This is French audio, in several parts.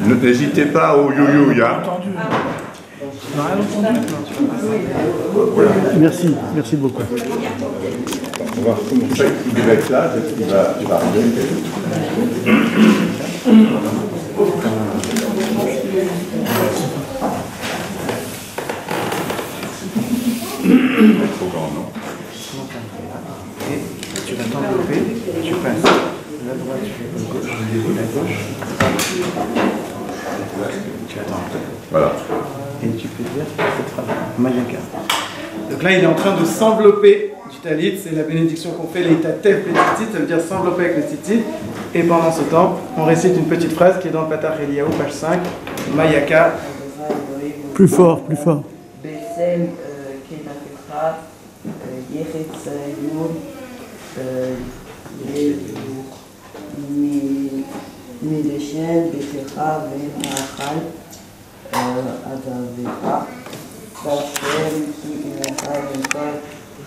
N'hésitez pas au you-you-ya. Merci, merci beaucoup. On va voir comment ça il va être là, il va arriver. Trop grand, non? Et tu vas t'envelopper, tu passes la droite, tu fais la gauche, la gauche. Tu attends un peu. Voilà. Et tu peux dire cette phrase, Mayaka. Donc là, il est en train de s'envelopper du talit, c'est la bénédiction qu'on fait, l'Eitatef Petitit, ça veut dire s'envelopper avec le tzitzit. Et pendant ce temps, on récite une petite phrase qui est dans le Patach Eliyahu, page 5, Mayaka. Plus fort, plus fort. מדשן ביתך ומאכל עזבך והשם כי אינך נמצא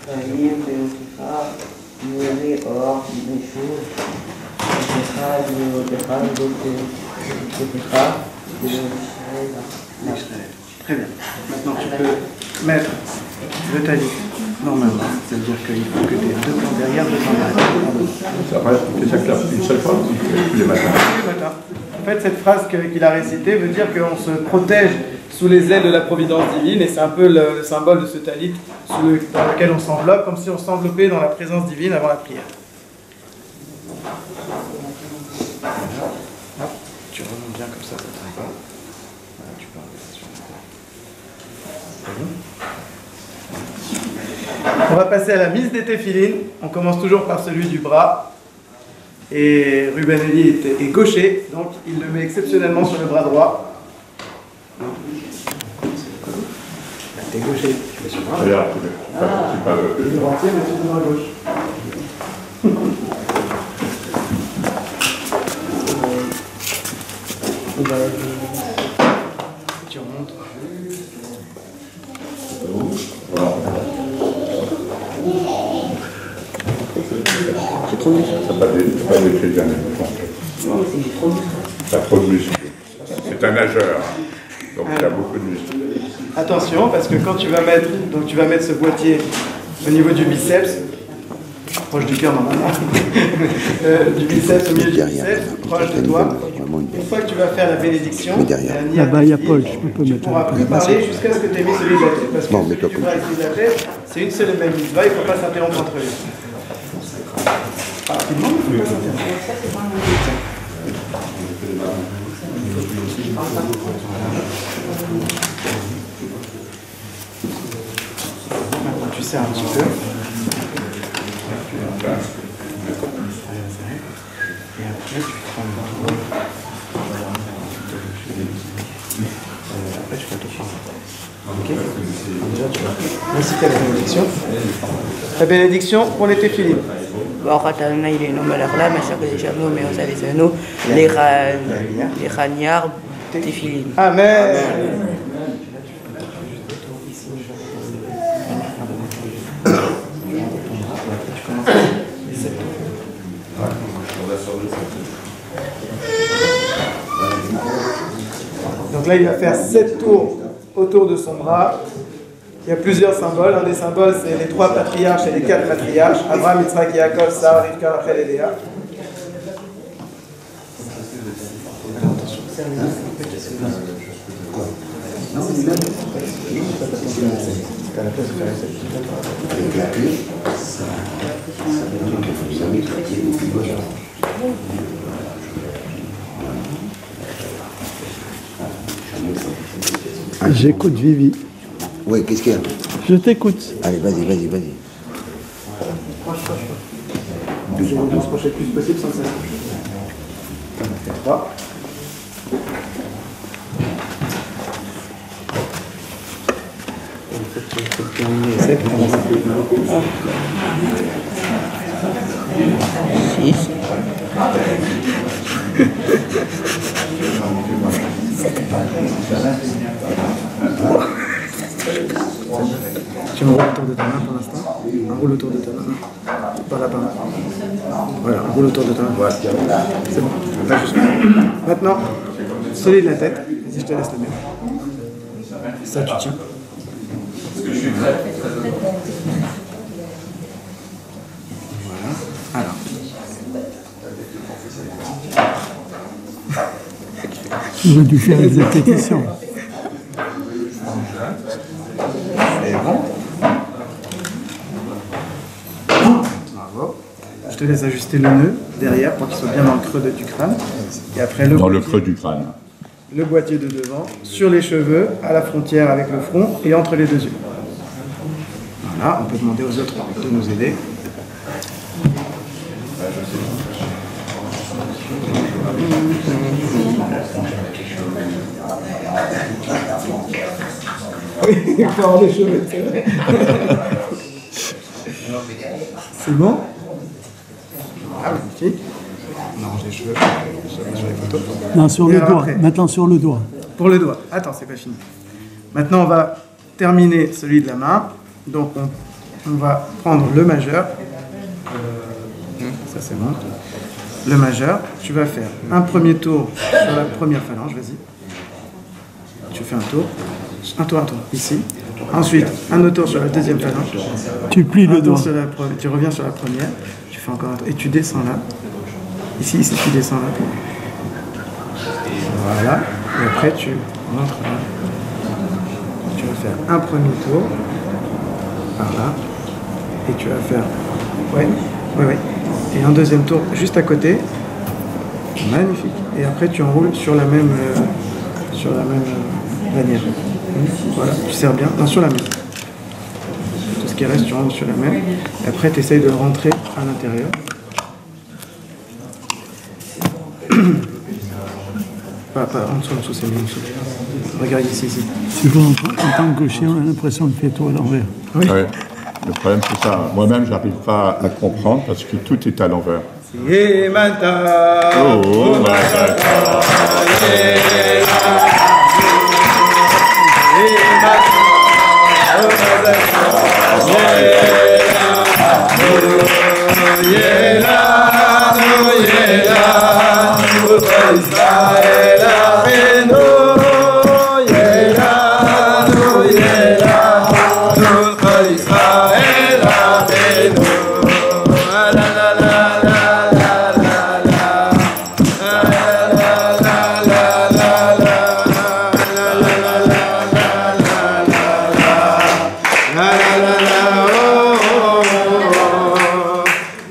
חיים באותך יורי אור משוב ביתך ויודך ביתך Très bien. Maintenant, tu peux mettre le talit normalement. C'est-à-dire qu'il faut que tu aies deux plans derrière, deux plans derrière. Ça reste, tu fais ça une seule fois, tous les matins. Tous les matins. En fait, cette phrase qu'il a récitée veut dire qu'on se protège sous les ailes de la providence divine, et c'est un peu le symbole de ce talit dans lequel on s'enveloppe, comme si on s'enveloppait dans la présence divine avant la prière. Hop, tu remontes bien comme ça ne tombe pas. Voilà, tu peux enlever ça sur la table. On va passer à la mise des téphilines. On commence toujours par celui du bras. Et Ruben Eli est gaucher, donc il le met exceptionnellement sur le bras droit. T'es gaucher, tu mets sur le bras. Regarde, c'est pas le... Le rentier, mais sur le bras gauche. Tu remontes. Voilà. C'est trop musclé. Ça n'a pas d'effet bien. Non, c'est trop musclé. T'as trop de muscles. C'est un nageur, donc il a beaucoup de muscles. Attention, parce que quand tu vas mettre ce boîtier au niveau du biceps, proche du cœur normalement, du biceps au milieu du biceps, proche de toi. Une fois que tu vas faire la bénédiction, Là-bas, il y a Paul, je peux tu ne mettre pourras plus parler jusqu'à ce que tu aies mis celui de la tête. Parce que ce que tu feras avec celui de la tête, c'est une seule et même mitzvah, il ne faut pas s'interrompre entre eux. Rapidement, il ne faut pas s'interrompre. Maintenant, tu serres un petit peu. Et après, tu prends le après, tu vas tout prendre. Ok. Déjà, tu vas inciter la bénédiction. La bénédiction pour les téphilines. ברוך אתה ה' אלוהינו מלך העולם אשר קדשנו מעושה לצאנו לחנייר תפילין. Amen. Donc là, il va faire 7 tours autour de son bras. Il y a plusieurs symboles. Un des symboles, c'est les 3 patriarches et les 4 matriarches. Abraham, Yitzhak, Yaakov, Sarah, Rivka, Rachel et Léa. J'écoute Vivi. Oui, qu'est-ce qu'il y a? Je t'écoute. Allez, vas-y. Doucement, on se proche le plus possible sans que ça se touche. On a fait 3. Six. Tu enroules autour de ta main pour l'instant. Enroule autour de ta main. par la pince. Voilà, roule autour de toi. C'est bon. Pas juste. Maintenant, solide la tête. Vas-y, je te laisse le mettre. Ça, tu tiens. Voilà. Alors. J'aurais dû faire des répétitions. C'est bon. Bravo. Je te laisse ajuster le nœud derrière pour qu'il soit bien dans le creux du crâne. Et après Dans le creux du crâne. le boîtier de devant, sur les cheveux, à la frontière avec le front et entre les deux yeux. Voilà, on peut demander aux autres de nous aider. Oui, il faut avoir les cheveux, c'est vrai. C'est bon? Ah, magnifique. On arrange les cheveux sur les photos. Non, sur Et le alors doigt. après Maintenant sur le doigt. Pour le doigt. Attends, c'est pas fini. Maintenant, on va terminer celui de la main. Donc, on va prendre le majeur. Ça, c'est bon. Le majeur. Tu vas faire un premier tour sur la première phalange. Vas-y. Tu fais un tour. Un tour. Ici. Ensuite, un autre tour sur la deuxième phalange. Tu plies le Un tour doigt. sur tu reviens sur la première. Tu fais encore un tour. Et tu descends là. Ici, tu descends là. Voilà. Et après, tu rentres là. Tu vas faire un premier tour. Par là. Et tu vas faire... Ouais. Et un deuxième tour juste à côté. Magnifique. Et après, tu enroules sur la même lanière. Voilà. Tu serres bien. Non, sur la même. Tout ce qui reste, tu rentres sur la même. Et après, tu essayes de le rentrer à l'intérieur. Pas en dessous, c'est mieux en dessous. Regarde ici. Souvent, en tant que gaucher, on a l'impression de faire tout à l'envers. Oui. Ouais. Le problème, c'est ça. Moi-même, je n'arrive pas à comprendre parce que tout est à l'envers. Et maintenant, Oh,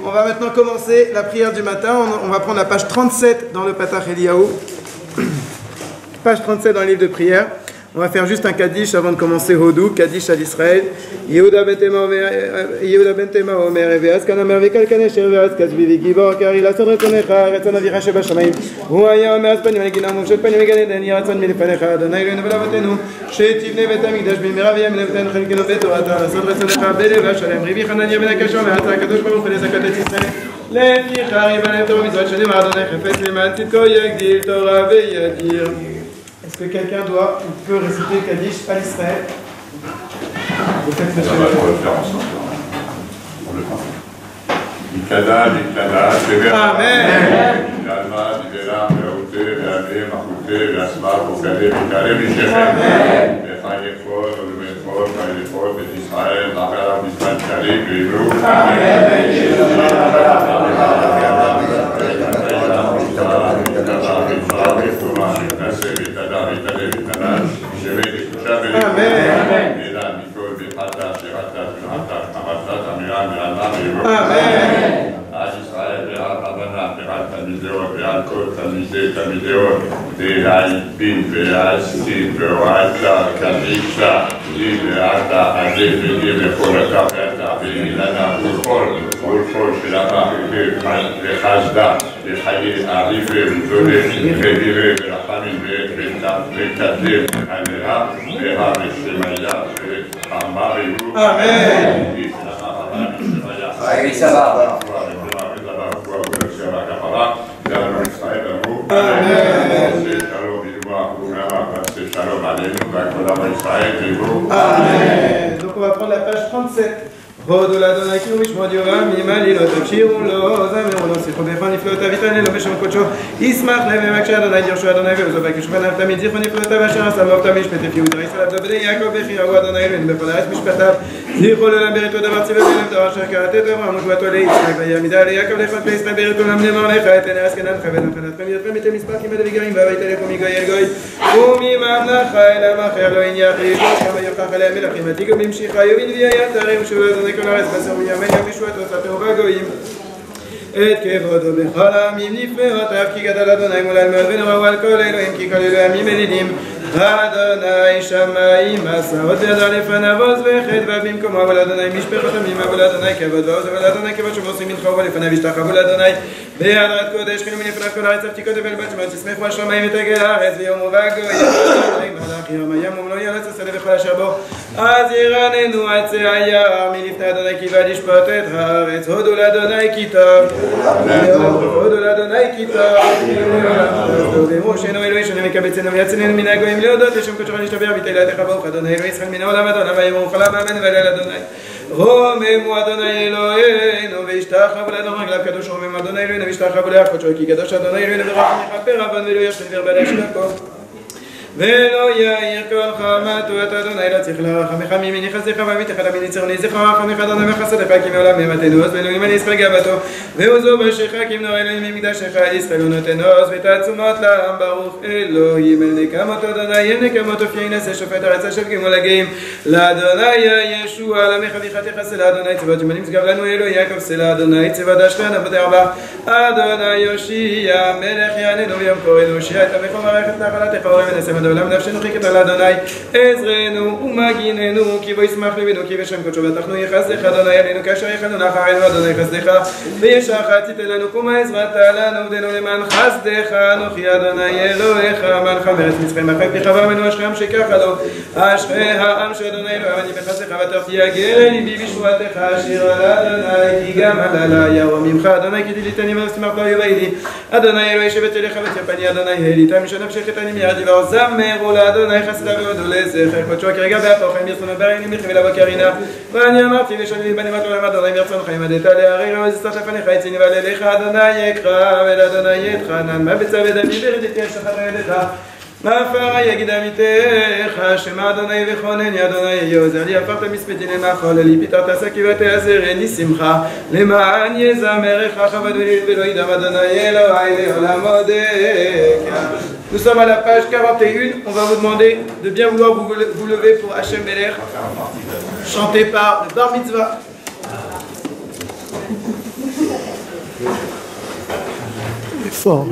On va maintenant commencer la prière du matin. On va prendre la page 37 dans le Patach Eliyahu. Page 37 dans le livre de prière. On va faire juste un Kaddish avant de commencer Hodou, Kaddish à l'Israël. Yehuda ben Tema Omer, Eveas Kanamer Vekalkane Sherveas Kazvi Gibor, car il a son reconnaîtra, Ratzon Avira Sheba Shamaim. Ouaya Omer Aspanim Legina Mouchet Panim Ganen, Yaratzon Milifanecha, Adonai Lenu Velavotenu, Shetivne Betamigdash Bimiravia Menevten Chelkino Betorata, Ratzon Resonecha Beleva Shalem, Rivi Hanania Ben Akashon, Veata Kadosh Baruch Hu Lezakat Israël. Leficha Rivanem Torah Mitzvot Shanim Adonai Chefetz Leman Tzidko Yagdil Torah Veyadir. Est-ce que quelqu'un doit ou peut réciter Kaddish à l'Israël? Vous faites monsieur. On va le faire ensemble. On le fait. Mikada, Amen. L'Alma, Nivela, Veoute, Veame, Mahoute, Veasma, Vokale, Vikale, Vishechem. Vechayefot, Olumefot, Vailefot, Bet Israël, Magar, Bisman, Kale, Veilou. תלמידות, להלבין ולהסתיר והורתה קדישה, לי ואתה, עדי ודי וכל התחתה, ואילנה ולכל של המחיר, וחסדה, וחיי עריפה וזולה, ודירה ורחמים וקדם עליה, והרשמיה, וחמה ויהיו. אמן. Amen. Donc on va prendre la page 37 הודו לאדוני כי הוא משמוד יורמים עלילות תקשירו לו זמרו לו שיחו באיכו נפלאותיו יתענה לו בשם קודשו ישמח לב מבקשי אדוני דירשו אדוני ועוזו וכשופניו תמיד זכרו נפלאותיו אשר עשה ואהבתיו משפט הפיו יתריס עליו דו בני יעקב בחירו אדוני אלוהינו בכל הארץ משפטיו זכרו לעולם בריתו דבר ציווה אלוהים דבר אשר כרתת אברהם ותבואתו ליצחק ויעמידה ליעקב לאכול פלס בריתו לעולם לאמור לך אתן ארץ כנען חבל נחלתכם ידכם מתי מספר כמד וגרים והבית לכו מגוי אל גוי ומממלכה אל עם אחר לא יניח כמה יוכח עליהם מלכים ותיגו במשיכה יובין ויתרים ושוב אדוני כל הארץ בשר ויאמן יום ישועתו סתהו בגויים את כבודו בכל העמים לפאותיו כי גדל אדוני מולל מאוד ונוראו על כל אלוהים כי כל אלוהי עמים אלילים אדוני שמיים עשאות ידע לפניו עוז וחדווה במקומו אבל אדוני משפחות עמים אבל אדוני כבוד ועוז אבל אדוני כבוד שמוסרים מלכו ולפניו ישתחוו לאדוני בהדרת קודש חילו מלפניו כל הארץ אבטיקות ולבת שמות תשמחו השמיים ותגל הארץ ויומו והגויים אדוני מלאך יום הים ומלוא ילץ השדה וכל אשר בו אז ירננו עצי היער מלפני אדוני כי בעד ישפוט את הארץ הודו לאדוני כי טוב הודו לאדוני כי טוב ואמרו שאינו אלוהי שונה מקבצנו ויצילנו מן הגויים להודות לשם קודשך נשתבח בתהילתך ברוך אדוני אלוהי ישראל מן העולם עד עולם ויאמרו חלם אמן ואלל אדוני רוממו אדוני אלוהינו וישתחוו לאדוני רגליו קדוש רוממו אדוני אלוהינו וישתחוו לאחותו כי קדוש אדוני אלוהינו ורחם יכפר אבן ולא ישתן ורבלה שלכו ולא יאיר כל חמתו את אדוני לא צריך לרחמך מימיני חסדך ואמיתך למיני צרני זכר רחמך אדוני וחסדך כי מעולם ימתנו עוז ואלוהים על ישראל גאוותו ועוזו בשך כמנור אלוהים ממקדשך על ישראל ונותן עוז ותעצומות לעם ברוך אלוהים אל נקמות אדוני אל נקמות אופי ינשא שופט ארץ אשר גמול הגאים לאדוני ישוע למך אביחתך סלע אדוני צבאות שמנים שגב לנו אלוהי יעקב סלע אדוני צבאות אשכן עבדי ארבע אדוני יושיע מלך יעננו ויום קורנו הושיע את עמך ומערכת נחלתך ורם לעולם נפשנו חיכת על אדוני עזרנו ומגיננו כי בו ישמח לבנו כי בשם קודשו בטחנו יחסדך אדוני עלינו כאשר יחנו נחרנו אדוני חסדך וישחת תיתן לנו קומה עזרת לנו ודנו למען חסדך אנוכי אדוני אלוהיך מלך מארץ מצרים אחרי פתיחה ואמנו אשרי עם שככה לו אשרי העם שאדוני אלוהים אני בחסדך ותרתי יגר ליבי בשבועתך אשיר על אדוני כי גם עלי ירום ממך אדוני כי תליתני וסתמך לא יוביילי אדוני אלוהי שבת אליך ותפני אדוני העליתה משנה בשכתני מיד דבר זמרו לאדוני חסדה והודו לזכר קודשו כרגע בהפוכם ירצונו בעינים לכם אליו הקרינה ואני אמרתי ושאני בנים את עולם אדוני מרצונך ימדת להרי רמז סתת לפניך יציני ועל אליך אדוני יקרא ואדוני יתחנן מה בצע ודמי ברדיתי אשתך וידך מעפרה יגיד עמיתך שמע אדוני וכונני אדוני יהיה עוזר לי הפרת מספדי למחול לי פיתרת שקי ותעזרני שמחה למען יזמרך כבוד ולא ידע אדוני אלוהי לעולם עודק. Nous sommes à la page 41, on va vous demander de bien vouloir vous lever pour Hachem Beler, chanté par le Bar Mitzvah. Fort.